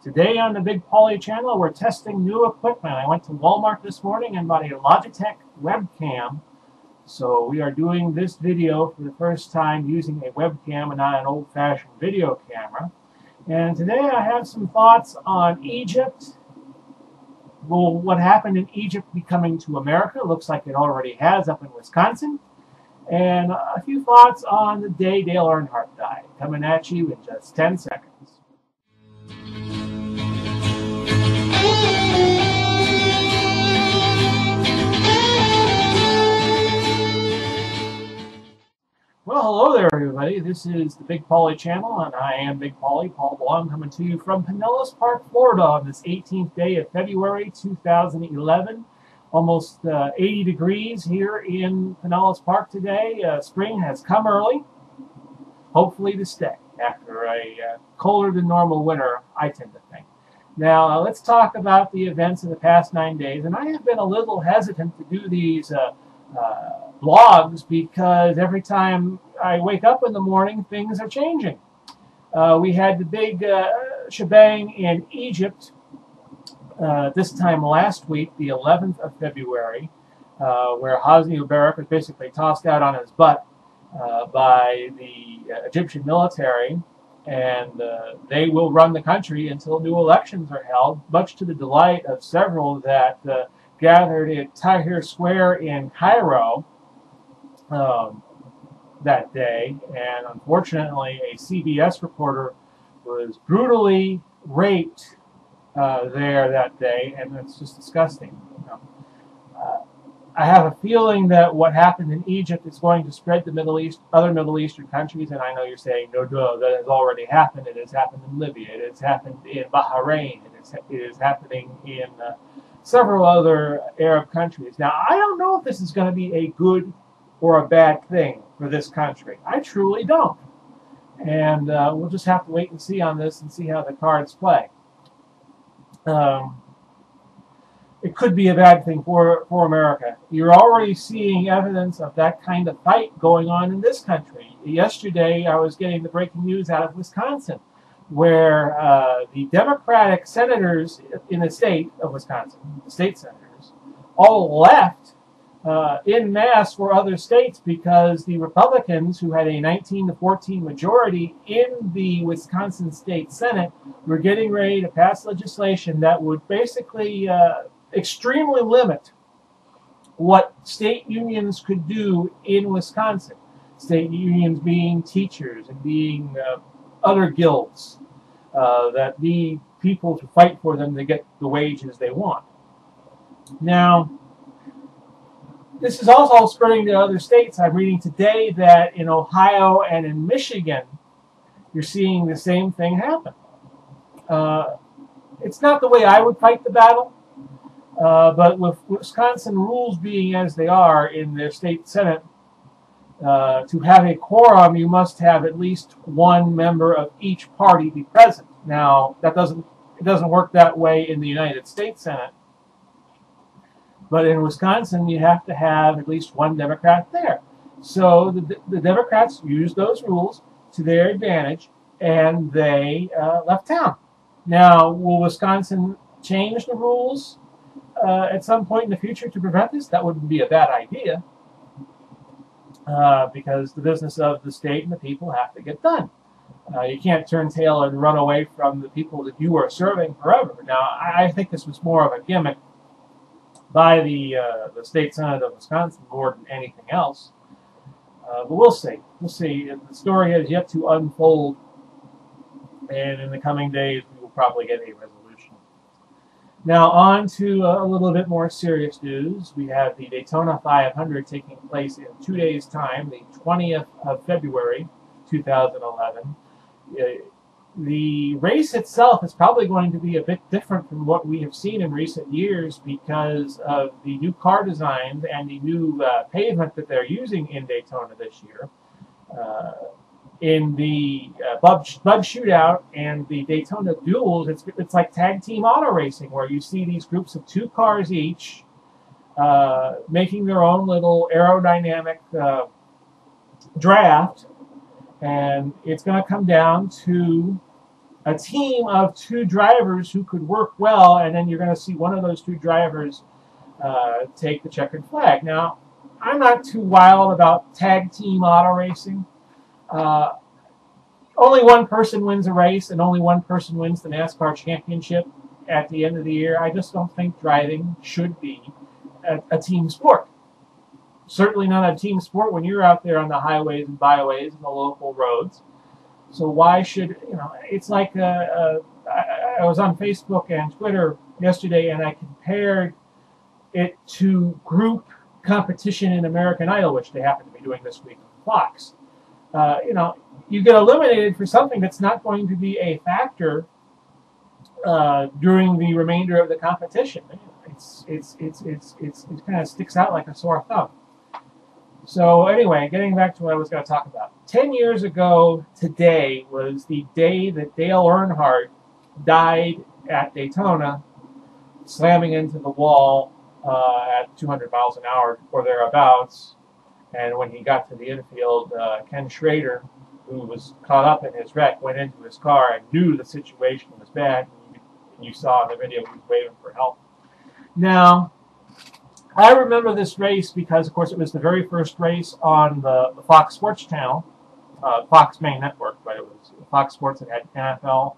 Today on the Big Pauly channel, we're testing new equipment. I went to Walmart this morning and bought a Logitech webcam. So we are doing this video for the first time using a webcam and not an old-fashioned video camera. And today I have some thoughts on Egypt. Will what happened in Egypt be coming to America? Looks like it already has up in Wisconsin. And a few thoughts on the day Dale Earnhardt died, coming at you in just 10 seconds. Well, hello there, everybody. This is the Big Pauly channel, and I am Big Pauly, Paul Blum, coming to you from Pinellas Park, Florida, on this 18th day of February 2011. Almost 80 degrees here in Pinellas Park today. Spring has come early, hopefully to stay after a colder than normal winter, I tend to think. Now, let's talk about the events of the past 9 days, and I have been a little hesitant to do these vlogs because every time I wake up in the morning, things are changing. We had the big shebang in Egypt this time last week, the 11th of February, where Hosni Mubarak was basically tossed out on his butt by the Egyptian military, and they will run the country until new elections are held, much to the delight of several that gathered at Tahrir Square in Cairo that day. And unfortunately, a CBS reporter was brutally raped there that day, and it's just disgusting. I have a feeling that what happened in Egypt is going to spread to Middle East, other Middle Eastern countries, and I know you're saying, no, duh, that has already happened. It has happened in Libya. It has happened in Bahrain. It is happening in several other Arab countries. Now, I don't know if this is going to be a good or a bad thing for this country. I truly don't. And we'll just have to wait and see on this and see how the cards play. It could be a bad thing for America. You're already seeing evidence of that kind of fight going on in this country. Yesterday, I was getting the breaking news out of Wisconsin, where the Democratic senators in the state of Wisconsin, the state senators, all left en masse for other states because the Republicans, who had a 19-14 majority in the Wisconsin State Senate, were getting ready to pass legislation that would basically extremely limit what state unions could do in Wisconsin. State unions being teachers and being other guilds that need people to fight for them to get the wages they want. Now, this is also spreading to other states. I'm reading today that in Ohio and in Michigan, you're seeing the same thing happen. It's not the way I would fight the battle, but with Wisconsin rules being as they are in their state senate, to have a quorum, you must have at least one member of each party be present. Now, it doesn't work that way in the United States Senate. But in Wisconsin, you have to have at least one Democrat there. So the Democrats used those rules to their advantage, and they left town. Now, will Wisconsin change the rules at some point in the future to prevent this? That wouldn't be a bad idea, because the business of the state and the people have to get done. You can't turn tail and run away from the people that you are serving forever. Now, I think this was more of a gimmick by the state senate of Wisconsin more than anything else. But we'll see. We'll see. The story has yet to unfold, and in the coming days we will probably get a resolution. Now on to a little bit more serious news. We have the Daytona 500 taking place in 2 days' time, the 20th of February, 2011. The race itself is probably going to be a bit different from what we have seen in recent years because of the new car designs and the new pavement that they're using in Daytona this year. In the Bud Shootout and the Daytona Duels, it's like tag team auto racing, where you see these groups of 2 cars each making their own little aerodynamic draft, and it's going to come down to a team of two drivers who could work well, and then you're going to see one of those two drivers take the checkered flag. Now, I'm not too wild about tag team auto racing. Only one person wins a race, and only one person wins the NASCAR championship at the end of the year. I just don't think driving should be a team sport. Certainly not a team sport when you're out there on the highways and byways and the local roads. So why should, it's like I was on Facebook and Twitter yesterday, and I compared it to group competition in American Idol, which they happen to be doing this week on Fox. You get eliminated for something that's not going to be a factor during the remainder of the competition. It kind of sticks out like a sore thumb. So anyway, getting back to what I was going to talk about. 10 years ago today was the day that Dale Earnhardt died at Daytona, slamming into the wall at 200 miles an hour or thereabouts. And when he got to the infield, Ken Schrader, who was caught up in his wreck, went into his car and knew the situation was bad. And you saw in the video he was waving for help. Now, I remember this race because, of course, it was the very first race on the Fox Sports channel, Fox main network, but it was Fox Sports that had NFL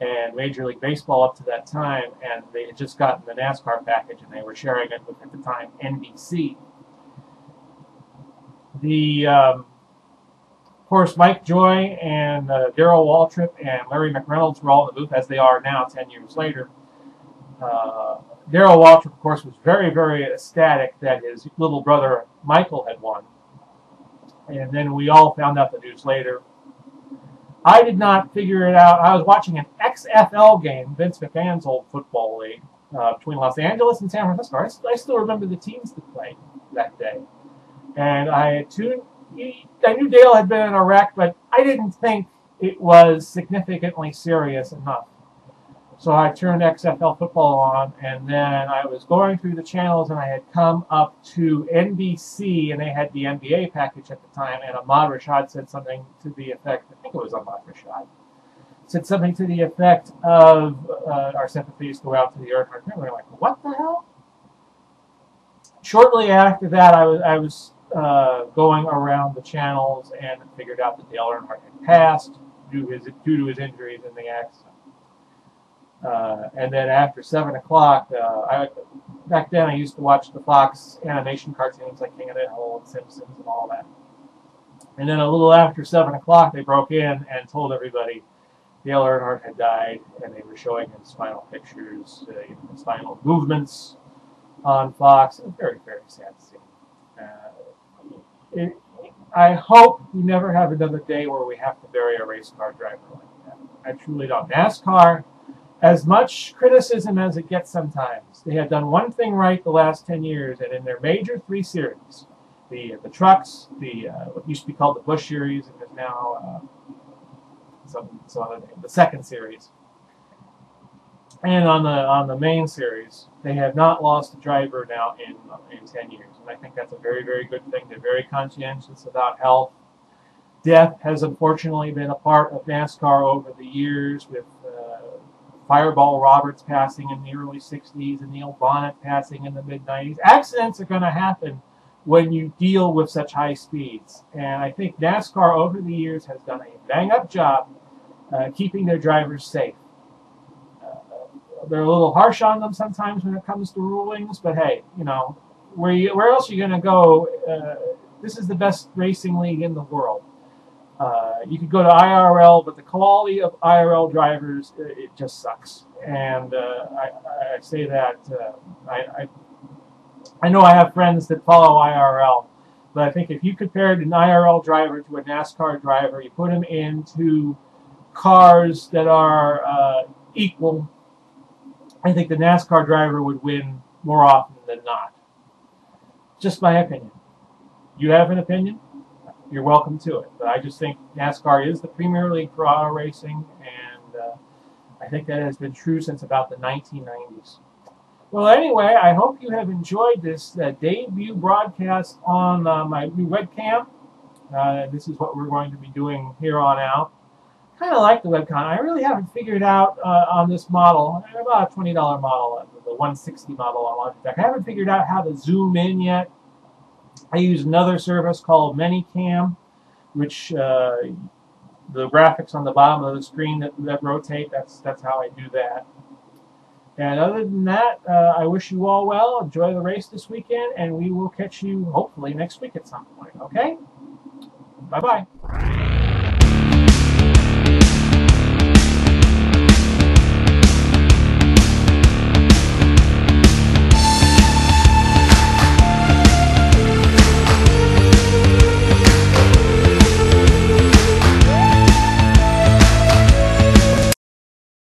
and Major League Baseball up to that time, and they had just gotten the NASCAR package, and they were sharing it with, at the time, NBC. Of course, Mike Joy and Darrell Waltrip and Larry McReynolds were all in the booth, as they are now 10 years later. Darrell Waltrip, of course, was very, very ecstatic that his little brother Michael had won. And then we all found out the news later. I did not figure it out. I was watching an XFL game, Vince McMahon's old football league, between Los Angeles and San Francisco. I still remember the teams that played that day. And I knew Dale had been in a wreck, but I didn't think it was significantly serious enough. So I turned XFL football on, and then I was going through the channels, and I had come up to NBC, and they had the NBA package at the time, and Ahmad Rashad said something to the effect, I think it was Ahmad Rashad, said something to the effect of, our sympathies go out to the Earnhardt family. We're like, what the hell? Shortly after that, I was going around the channels and figured out that Dale Earnhardt had passed due to his injuries in the accident. And then after 7 o'clock, back then I used to watch the Fox animation cartoons like King of the Hill and Simpsons and all that. And then a little after 7 o'clock, they broke in and told everybody Dale Earnhardt had died, and they were showing his final pictures, his final movements on Fox. It was very, very sad to see. I hope we never have another day where we have to bury a race car driver like that. I truly don't. NASCAR, as much criticism as it gets sometimes, they have done one thing right the last 10 years, and in their major 3 series, the trucks, what used to be called the Busch Series, and is now the second series, and on the main series, they have not lost a driver now in 10 years. And I think that's a very, very good thing. They're very conscientious about health. Death has unfortunately been a part of NASCAR over the years, with Fireball Roberts passing in the early 60s and Neil Bonnet passing in the mid-90s. Accidents are going to happen when you deal with such high speeds. And I think NASCAR over the years has done a bang-up job keeping their drivers safe. They're a little harsh on them sometimes when it comes to rulings, but hey, where else are you going to go? This is the best racing league in the world. You could go to IRL, but the quality of IRL drivers, it just sucks. And I say that, I know I have friends that follow IRL, but I think if you compared an IRL driver to a NASCAR driver, you put them into cars that are equal, I think the NASCAR driver would win more often than not. Just my opinion. You have an opinion? You're welcome to it. But I just think NASCAR is the Premier League for auto racing, and I think that has been true since about the 1990s. Well, anyway, I hope you have enjoyed this debut broadcast on my new webcam. This is what we're going to be doing here on out. kind of like the webcam. I really haven't figured out on this model, about a $20 model, the 160 model on Logitech. I haven't figured out how to zoom in yet. I use another service called ManyCam, which the graphics on the bottom of the screen that rotate. That's how I do that. And other than that, I wish you all well. Enjoy the race this weekend, and we will catch you hopefully next week at some point. Okay? Bye-bye.